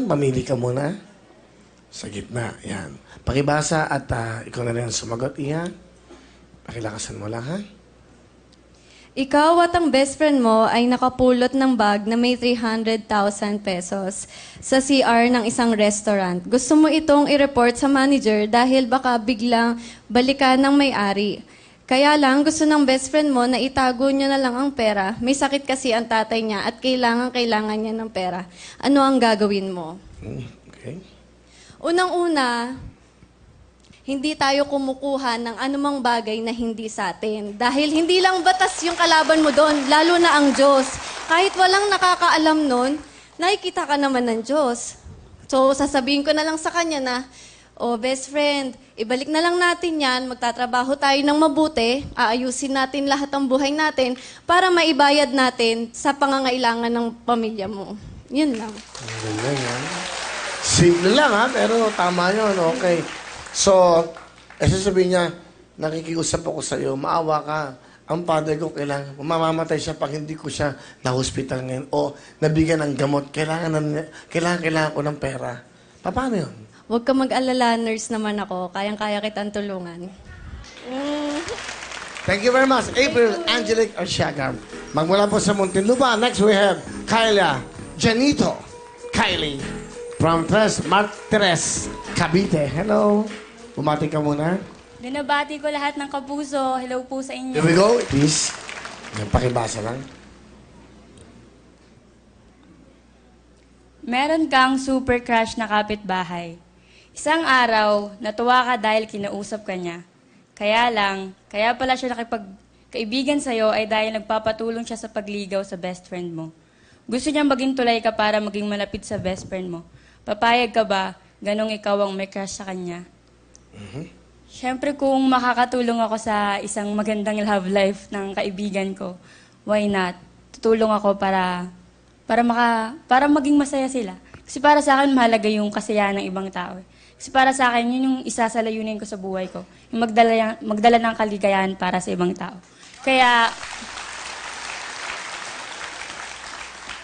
Mamili ka muna. Sa gitna. Yan. Pakibasa at ikaw na rin ang sumagot. Iyan. Pakilakasan mo lang, ha? Ikaw at ang best friend mo ay nakapulot ng bag na may 300,000 pesos sa CR ng isang restaurant. Gusto mo itong i-report sa manager dahil baka biglang balikan ng may-ari. Kaya lang, gusto ng best friend mo na itago niya na lang ang pera. May sakit kasi ang tatay niya at kailangan niya ng pera. Ano ang gagawin mo? Okay. Unang-una, hindi tayo kumukuha ng anumang bagay na hindi sa atin. Dahil hindi lang batas yung kalaban mo doon, lalo na ang Diyos. Kahit walang nakakaalam nun, nakikita ka naman ng Diyos. So, sasabihin ko na lang sa kanya na, best friend, ibalik na lang natin yan, magtatrabaho tayo ng mabuti, aayusin natin lahat ng buhay natin para maibayad natin sa pangangailangan ng pamilya mo. Yun lang. Galing, ha? Simple lang, ha? Pero tama yun, okay. So, sasabihin niya, nakikiusap ako sa iyo, maawa ka. Ang father ko kailangan, mamamatay siya pag hindi ko siya na-hospital ngayon o nabigyan ng gamot. Kailangan ko ng pera. Paano yun? Huwag ka mag-alala, nurse naman ako. Kayang-kaya kitang tulungan. Thank you very much. April, Angelic, Arsiaga. Magmula po sa Muntinlupa. Next we have Kyla Janito. Kylie from Martires, Cavite. Hello. Bumati ka muna. Binabati ko lahat ng kapuso. Hello po sa inyo. Here we go. Please. Pakibasa lang. Meron kang super crush na kapitbahay. Isang araw, natuwa ka dahil kinausap ka niya. Kaya pala siya nakipagkaibigan sa'yo ay dahil nagpapatulong siya sa pagligaw sa best friend mo. Gusto niyang maging tulay ka para maging malapit sa best friend mo. Papayag ka ba, ganong ikaw ang may crush sa kanya? Siyempre, kung makakatulong ako sa isang magandang love life ng kaibigan ko, why not? Tutulong ako para maging masaya sila. Kasi para sa akin, mahalaga yung kasiyahan ng ibang tao. Kasi para sa akin, yun yung isa sa layunin ko sa buhay ko. Yung magdala ng kaligayahan para sa ibang tao. Kaya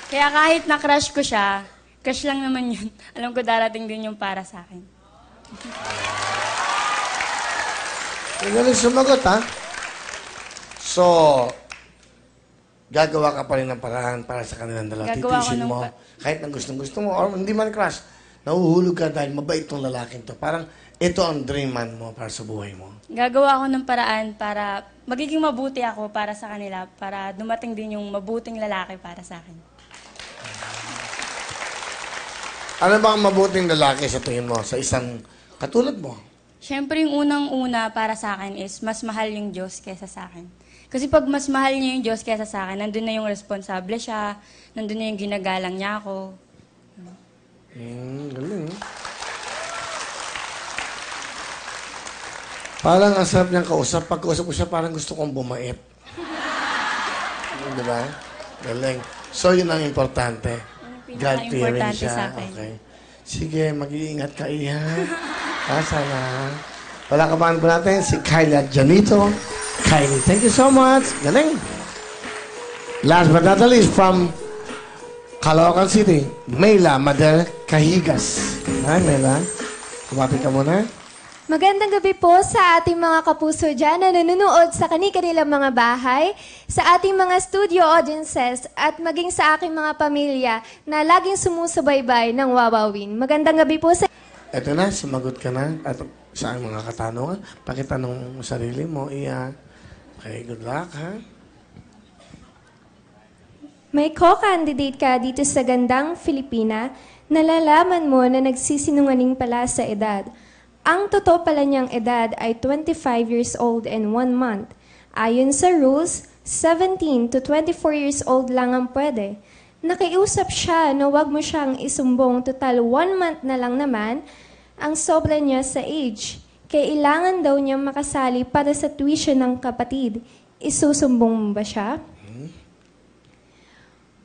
kahit na-crush ko siya, crush lang naman yun. Alam ko darating din yung para sa akin. Magaling sumagot, ha? So, gagawa ka pa rin ng paraan para sa kanilang dalawa. Gagawa ko Titisin mo, kahit nang gusto mo, or hindi man crush, nahuhulog ka dahil mabait tong lalaking to. Parang ito ang dream man mo para sa buhay mo. Gagawa ako ng paraan para magiging mabuti ako para sa kanila, para dumating din yung mabuting lalaki para sa akin. Ano ba ang mabuting lalaki sa tingin mo sa isang katulad mo? Siyempre, yung unang-una para sa akin is mas mahal yung Diyos kaysa sa akin. Kasi pag mas mahal niya yung Diyos kaysa sa akin, nandun na yung responsable siya, nandun na yung ginagalang niya ako. Galing. Parang ang sarap niyang kausap. Pag kausap ko siya, parang gusto kong bumait. Di ba? Galing. So, yun ang importante. God-fearing siya. Sa akin. Okay. Sige, mag-iingat ka, iyan. Sana. Wala ka ba po natin? Si Kyla Janito. Kylie, thank you so much. Galing. Last but not the least, from Caloocan City, Mela Madel Cahigas. Hi, Mela. Kumapit ka muna. Magandang gabi po sa ating mga kapuso dyan na nanonood sa kanilang mga bahay, sa ating mga studio audiences, at maging sa aking mga pamilya na laging sumusubaybay ng Wawawin. Magandang gabi po sa... Eto na, sumagot ka na. At sa mga katanungan, pakitanong mo sarili mo, iya. Okay, good luck, ha? May co-candidate ka dito sa gandang Filipina, nalalaman mo na nagsisinungaling pala sa edad. Ang totoo pala niyang edad ay 25 years old and 1 month. Ayon sa rules, 17 to 24 years old lang ang pwede. Nakiusap siya na wag mo siyang isumbong, total 1 month na lang naman ang sobra niya sa age. Kailangan daw niya makasali para sa tuition ng kapatid. Isusumbong mo ba siya?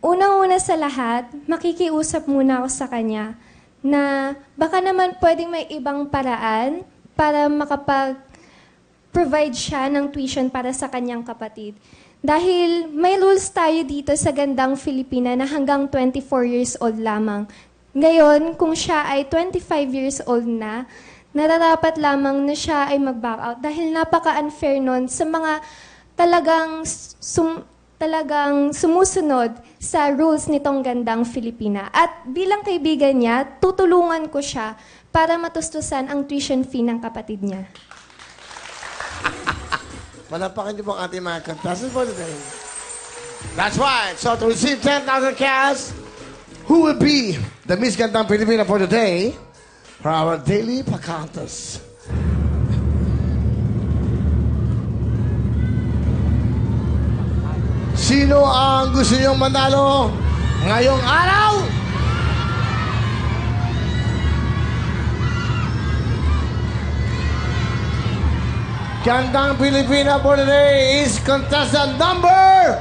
Unang-una sa lahat, makikiusap muna ako sa kanya na baka naman pwedeng may ibang paraan para makapag-provide siya ng tuition para sa kanyang kapatid. Dahil may rules tayo dito sa gandang Filipina na hanggang 24 years old lamang. Ngayon, kung siya ay 25 years old na, nararapat lamang na siya ay mag-back out dahil napaka-unfair nun sa mga talagang sumusunod sa rules nitong gandang Filipina. At bilang kaibigan niya, tutulungan ko siya para matustusan ang tuition fee ng kapatid niya. Malapakan niyo po ang ating mga contestants for today. That's right. So to receive 10,000 cash, who will be the Miss Gandang Pilipina for today? For our daily pa-contest. Sino ang gusto niyong manalo ngayong araw? Gandang Pilipina for today is contestant number